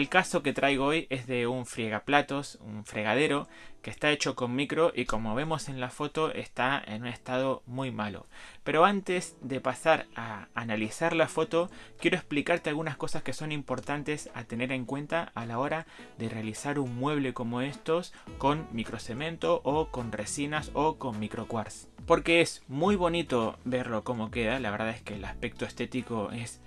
El caso que traigo hoy es de un friegaplatos, un fregadero, que está hecho con micro y como vemos en la foto está en un estado muy malo. Pero antes de pasar a analizar la foto, quiero explicarte algunas cosas que son importantes a tener en cuenta a la hora de realizar un mueble como estos con microcemento o con resinas o con microcuarz. Porque es muy bonito verlo como queda, la verdad es que el aspecto estético es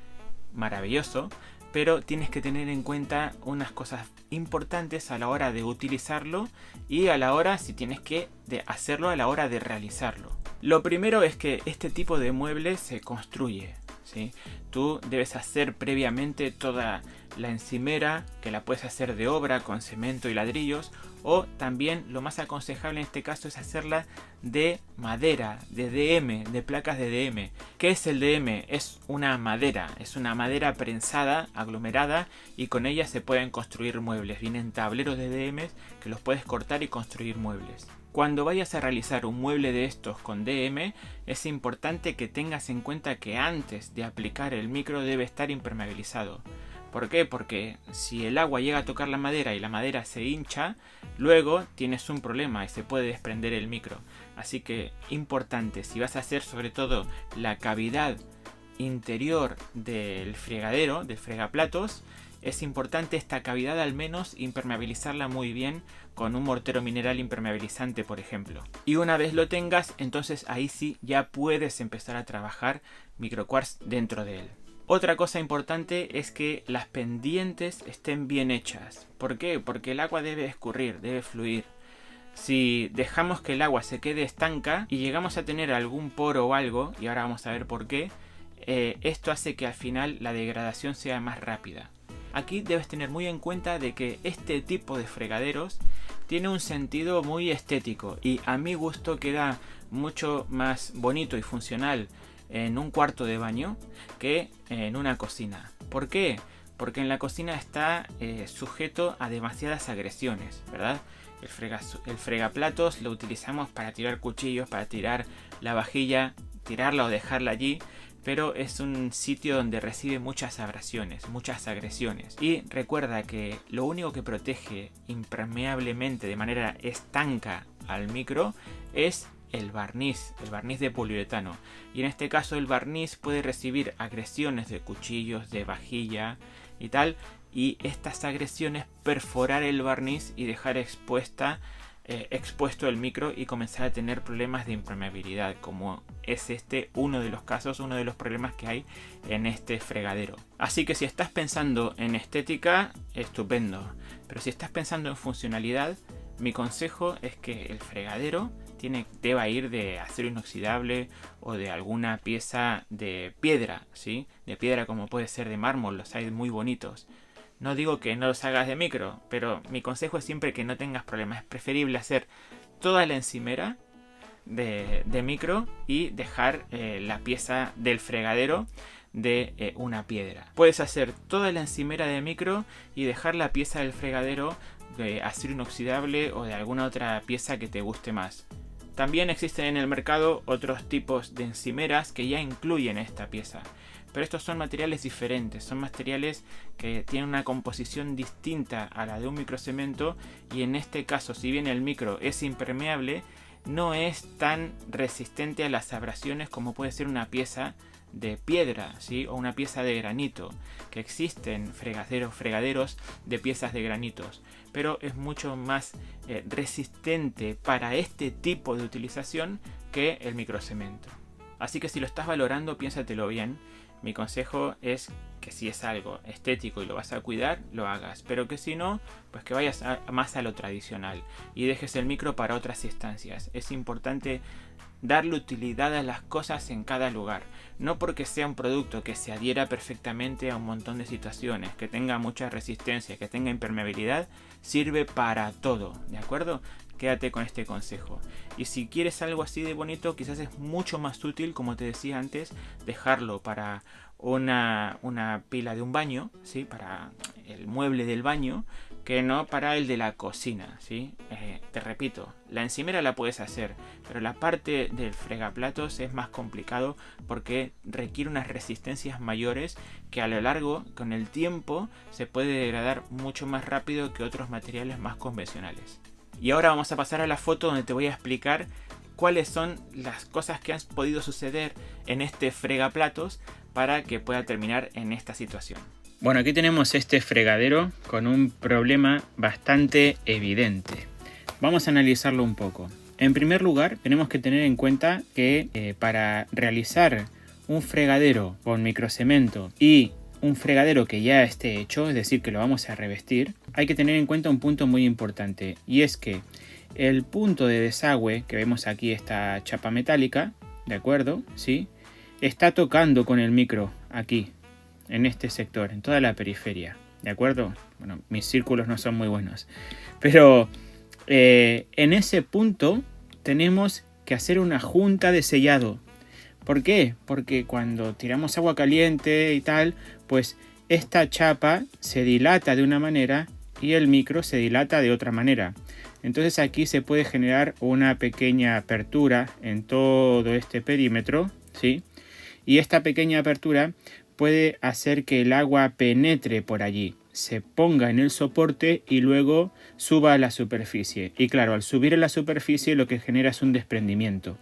maravilloso, pero tienes que tener en cuenta unas cosas importantes a la hora de utilizarlo y a la hora, si tienes que hacerlo, a la hora de realizarlo. Lo primero es que este tipo de mueble se construye, ¿sí? Tú debes hacer previamente toda la encimera, que la puedes hacer de obra con cemento y ladrillos, o también lo más aconsejable en este caso es hacerla de madera, de DM, de placas de DM. ¿Qué es el DM? Es una madera prensada, aglomerada, y con ella se pueden construir muebles. Vienen tableros de DM que los puedes cortar y construir muebles. Cuando vayas a realizar un mueble de estos con DM, es importante que tengas en cuenta que antes de aplicar el micro debe estar impermeabilizado. ¿Por qué? Porque si el agua llega a tocar la madera y la madera se hincha, luego tienes un problema y se puede desprender el micro. Así que importante, si vas a hacer sobre todo la cavidad interior del fregadero, del fregaplatos, es importante esta cavidad al menos impermeabilizarla muy bien con un mortero mineral impermeabilizante, por ejemplo. Y una vez lo tengas, entonces ahí sí ya puedes empezar a trabajar microcuarz dentro de él. Otra cosa importante es que las pendientes estén bien hechas. ¿Por qué? Porque el agua debe escurrir, debe fluir. Si dejamos que el agua se quede estanca y llegamos a tener algún poro o algo, y ahora vamos a ver por qué, esto hace que al final la degradación sea más rápida. Aquí debes tener muy en cuenta de que este tipo de fregaderos tiene un sentido muy estético y a mi gusto queda mucho más bonito y funcional en un cuarto de baño que en una cocina. ¿Por qué? Porque en la cocina está sujeto a demasiadas agresiones, ¿verdad? El fregaplatos lo utilizamos para tirar cuchillos, para tirar la vajilla, tirarla o dejarla allí, pero es un sitio donde recibe muchas abrasiones, muchas agresiones. Y recuerda que lo único que protege impermeablemente de manera estanca al micro es el barniz de poliuretano. Y en este caso el barniz puede recibir agresiones de cuchillos, de vajilla y tal, y estas agresiones perforar el barniz y dejar expuesto el micro y comenzar a tener problemas de impermeabilidad, como es uno de los casos, uno de los problemas que hay en este fregadero. Así que si estás pensando en estética, estupendo, pero si estás pensando en funcionalidad, mi consejo es que el fregadero deba ir de acero inoxidable o de alguna pieza de piedra, ¿sí? De piedra, como puede ser de mármol, los hay muy bonitos. No digo que no los hagas de micro, pero mi consejo es siempre que no tengas problemas. Es preferible hacer toda la encimera de micro y dejar la pieza del fregadero de una piedra. Puedes hacer toda la encimera de micro y dejar la pieza del fregadero de acero inoxidable o de alguna otra pieza que te guste más. También existen en el mercado otros tipos de encimeras que ya incluyen esta pieza. Pero estos son materiales diferentes, son materiales que tienen una composición distinta a la de un microcemento, y en este caso, si bien el micro es impermeable, no es tan resistente a las abrasiones como puede ser una pieza de piedra, ¿sí? O una pieza de granito, que existen fregaderos de piezas de granitos, pero es mucho más resistente para este tipo de utilización que el microcemento. Así que si lo estás valorando, piénsatelo bien. Mi consejo es que si es algo estético y lo vas a cuidar, lo hagas. Pero que si no, pues que vayas más a lo tradicional y dejes el micro para otras instancias. Es importante darle utilidad a las cosas en cada lugar. No porque sea un producto que se adhiera perfectamente a un montón de situaciones, que tenga mucha resistencia, que tenga impermeabilidad, sirve para todo, ¿de acuerdo? Quédate con este consejo. Y si quieres algo así de bonito, quizás es mucho más útil, como te decía antes, dejarlo para una pila de un baño, ¿sí? Para el mueble del baño, que no para el de la cocina, ¿sí? Te repito, la encimera la puedes hacer, pero la parte del fregaplatos es más complicado porque requiere unas resistencias mayores que a lo largo, con el tiempo, se puede degradar mucho más rápido que otros materiales más convencionales. Y ahora vamos a pasar a la foto donde te voy a explicar cuáles son las cosas que han podido suceder en este fregaplatos para que pueda terminar en esta situación. Bueno, aquí tenemos este fregadero con un problema bastante evidente. Vamos a analizarlo un poco. En primer lugar, tenemos que tener en cuenta que para realizar un fregadero con microcemento y un fregadero que ya esté hecho, es decir, que lo vamos a revestir, hay que tener en cuenta un punto muy importante, y es que el punto de desagüe que vemos aquí, esta chapa metálica, ¿de acuerdo? ¿Sí? Está tocando con el micro aquí, en este sector, en toda la periferia, ¿de acuerdo? Bueno, mis círculos no son muy buenos, pero en ese punto tenemos que hacer una junta de sellado. ¿Por qué? Porque cuando tiramos agua caliente y tal, pues esta chapa se dilata de una manera y el micro se dilata de otra manera. Entonces aquí se puede generar una pequeña apertura en todo este perímetro, ¿sí? Y esta pequeña apertura puede hacer que el agua penetre por allí, se ponga en el soporte y luego suba a la superficie. Y claro, al subir a la superficie lo que genera es un desprendimiento,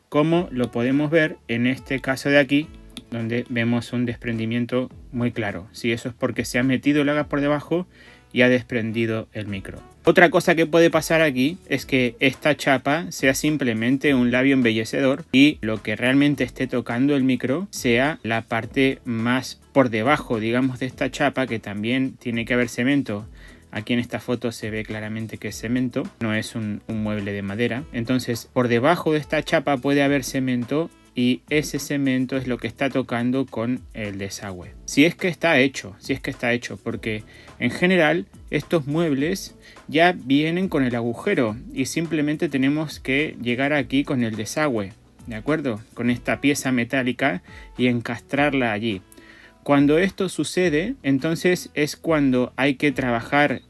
como lo podemos ver en este caso de aquí, donde vemos un desprendimiento muy claro. Sí, eso es porque se ha metido el agua por debajo y ha desprendido el micro. Otra cosa que puede pasar aquí es que esta chapa sea simplemente un labio embellecedor y lo que realmente esté tocando el micro sea la parte más por debajo, digamos, de esta chapa, que también tiene que haber cemento. Aquí en esta foto se ve claramente que es cemento, no es un mueble de madera. Entonces, por debajo de esta chapa puede haber cemento y ese cemento es lo que está tocando con el desagüe. Si es que está hecho, porque en general estos muebles ya vienen con el agujero y simplemente tenemos que llegar aquí con el desagüe, ¿de acuerdo? Con esta pieza metálica y encastrarla allí. Cuando esto sucede, entonces es cuando hay que trabajar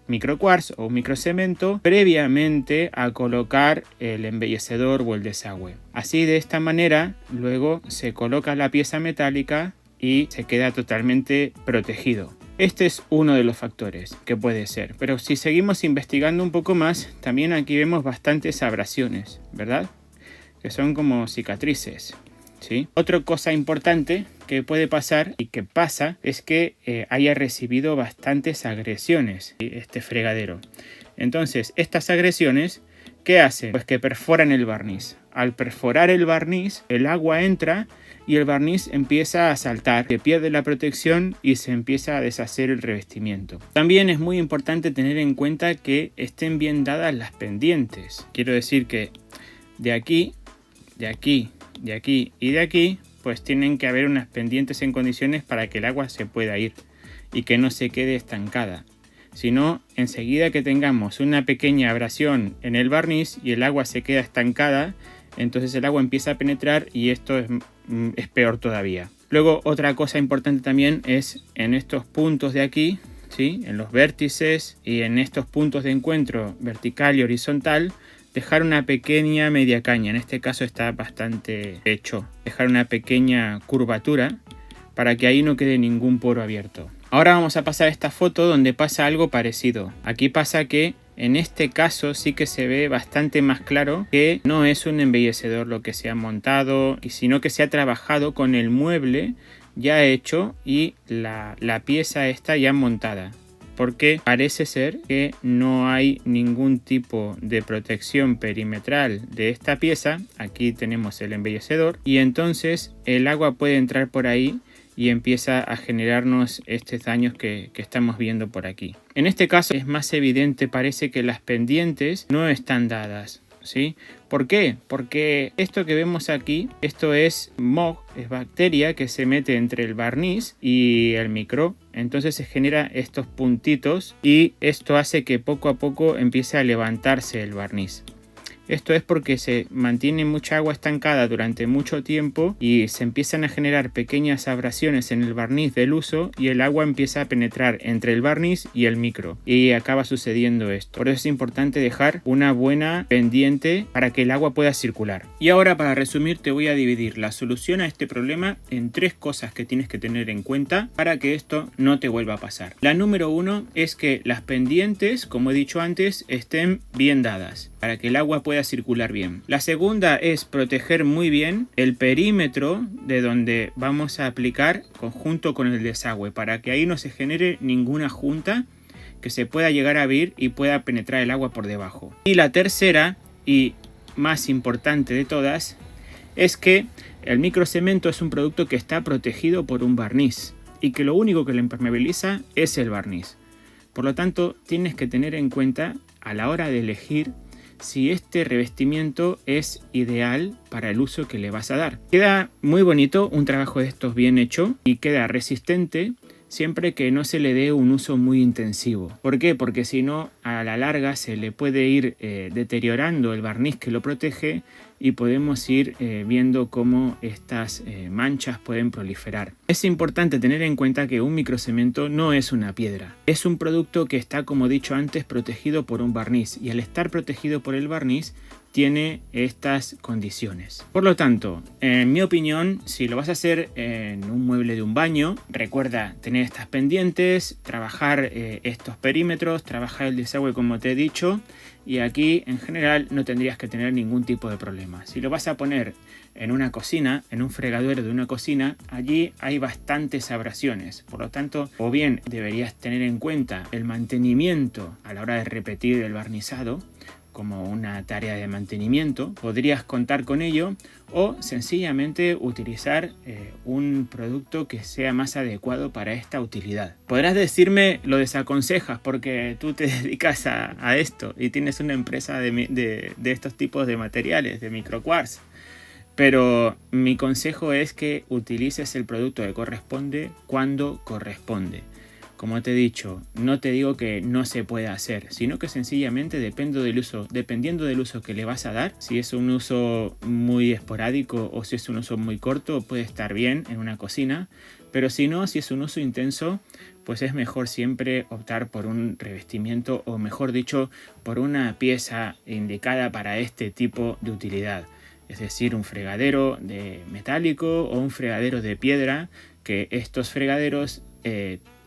microcuarzo o microcemento previamente a colocar el embellecedor o el desagüe. Así, de esta manera, luego se coloca la pieza metálica y se queda totalmente protegido. Este es uno de los factores que puede ser, pero si seguimos investigando un poco más, también aquí vemos bastantes abrasiones, ¿verdad? Que son como cicatrices. ¿Sí? Otra cosa importante que puede pasar y que pasa es que haya recibido bastantes agresiones este fregadero. Entonces, estas agresiones, ¿qué hacen? Pues que perforan el barniz. Al perforar el barniz, el agua entra y el barniz empieza a saltar, se pierde la protección y se empieza a deshacer el revestimiento. También es muy importante tener en cuenta que estén bien dadas las pendientes. Quiero decir que de aquí, de aquí, de aquí y de aquí, pues tienen que haber unas pendientes en condiciones para que el agua se pueda ir y que no se quede estancada. Si no, enseguida que tengamos una pequeña abrasión en el barniz y el agua se queda estancada, entonces el agua empieza a penetrar y esto es peor todavía. Luego, otra cosa importante también es en estos puntos de aquí, ¿sí? En los vértices y en estos puntos de encuentro vertical y horizontal, dejar una pequeña media caña, en este caso está bastante hecho, dejar una pequeña curvatura para que ahí no quede ningún poro abierto. Ahora vamos a pasar a esta foto donde pasa algo parecido. Aquí pasa que en este caso sí que se ve bastante más claro que no es un embellecedor lo que se ha montado, sino que se ha trabajado con el mueble ya hecho y la pieza está ya montada. Porque parece ser que no hay ningún tipo de protección perimetral de esta pieza. Aquí tenemos el embellecedor y entonces el agua puede entrar por ahí y empieza a generarnos estos daños que estamos viendo por aquí. En este caso es más evidente, parece que las pendientes no están dadas, ¿sí? ¿Por qué? Porque esto que vemos aquí, esto es moho, es bacteria que se mete entre el barniz y el micro. Entonces se genera estos puntitos y esto hace que poco a poco empiece a levantarse el barniz. Esto es porque se mantiene mucha agua estancada durante mucho tiempo y se empiezan a generar pequeñas abrasiones en el barniz del uso y el agua empieza a penetrar entre el barniz y el micro y acaba sucediendo esto. Por eso es importante dejar una buena pendiente para que el agua pueda circular. Y ahora, para resumir, te voy a dividir la solución a este problema en 3 cosas que tienes que tener en cuenta para que esto no te vuelva a pasar. La número 1 es que las pendientes, como he dicho antes, estén bien dadas para que el agua pueda circular bien. La segunda es proteger muy bien el perímetro de donde vamos a aplicar conjunto con el desagüe para que ahí no se genere ninguna junta que se pueda llegar a abrir y pueda penetrar el agua por debajo. Y la tercera y más importante de todas es que el microcemento es un producto que está protegido por un barniz y que lo único que lo impermeabiliza es el barniz. Por lo tanto, tienes que tener en cuenta a la hora de elegir si este revestimiento es ideal para el uso que le vas a dar. Queda muy bonito un trabajo de estos bien hecho y queda resistente siempre que no se le dé un uso muy intensivo. ¿Por qué? Porque si no, a la larga se le puede ir deteriorando el barniz que lo protege y podemos ir viendo cómo estas manchas pueden proliferar. Es importante tener en cuenta que un microcemento no es una piedra. Es un producto que está, como he dicho antes, protegido por un barniz y al estar protegido por el barniz tiene estas condiciones. Por lo tanto, en mi opinión, si lo vas a hacer en un mueble de un baño, recuerda tener estas pendientes, trabajar estos perímetros, trabajar el desagüe como te he dicho, y aquí en general no tendrías que tener ningún tipo de problema. Si lo vas a poner en una cocina, en un fregadero de una cocina, allí hay bastantes abrasiones. Por lo tanto, o bien deberías tener en cuenta el mantenimiento a la hora de repetir el barnizado, como una tarea de mantenimiento, podrías contar con ello o sencillamente utilizar un producto que sea más adecuado para esta utilidad. Podrás decirme lo desaconsejas porque tú te dedicas a esto y tienes una empresa de estos tipos de materiales, de microquartz, pero mi consejo es que utilices el producto que corresponde cuando corresponde. Como te he dicho, no te digo que no se pueda hacer, sino que sencillamente dependiendo del uso que le vas a dar, si es un uso muy esporádico o si es un uso muy corto, puede estar bien en una cocina, pero si no, si es un uso intenso, pues es mejor siempre optar por un revestimiento o mejor dicho, por una pieza indicada para este tipo de utilidad. Es decir, un fregadero de metálico o un fregadero de piedra, que estos fregaderos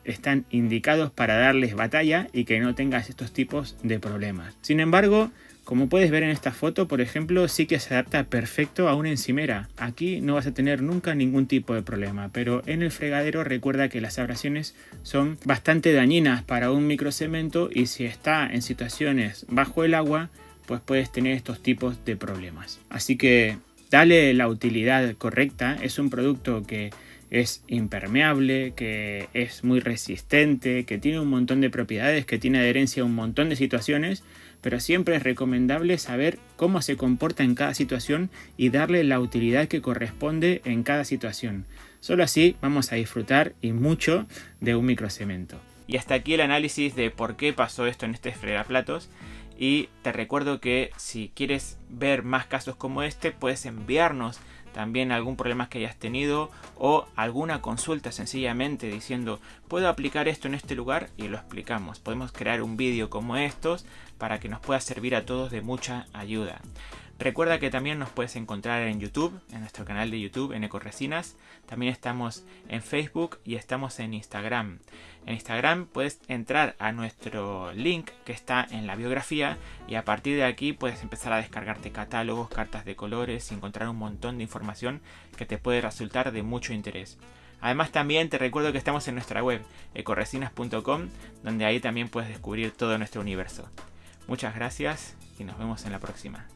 están indicados para darles batalla y que no tengas estos tipos de problemas. Sin embargo, como puedes ver en esta foto, por ejemplo, sí que se adapta perfecto a una encimera. Aquí no vas a tener nunca ningún tipo de problema, pero en el fregadero recuerda que las abrasiones son bastante dañinas para un microcemento y si está en situaciones bajo el agua, pues puedes tener estos tipos de problemas. Así que dale la utilidad correcta. Es un producto que es impermeable, que es muy resistente, que tiene un montón de propiedades, que tiene adherencia a un montón de situaciones, pero siempre es recomendable saber cómo se comporta en cada situación y darle la utilidad que corresponde en cada situación. Solo así vamos a disfrutar y mucho de un microcemento. Y hasta aquí el análisis de por qué pasó esto en este fregaplatos. Y te recuerdo que si quieres ver más casos como este, puedes enviarnos también algún problema que hayas tenido o alguna consulta sencillamente diciendo puedo aplicar esto en este lugar y lo explicamos. Podemos crear un vídeo como estos para que nos pueda servir a todos de mucha ayuda. Recuerda que también nos puedes encontrar en YouTube, en nuestro canal de YouTube, en Ecoresinas. También estamos en Facebook y estamos en Instagram. En Instagram puedes entrar a nuestro link que está en la biografía y a partir de aquí puedes empezar a descargarte catálogos, cartas de colores y encontrar un montón de información que te puede resultar de mucho interés. Además también te recuerdo que estamos en nuestra web, ecoresinas.com, donde ahí también puedes descubrir todo nuestro universo. Muchas gracias y nos vemos en la próxima.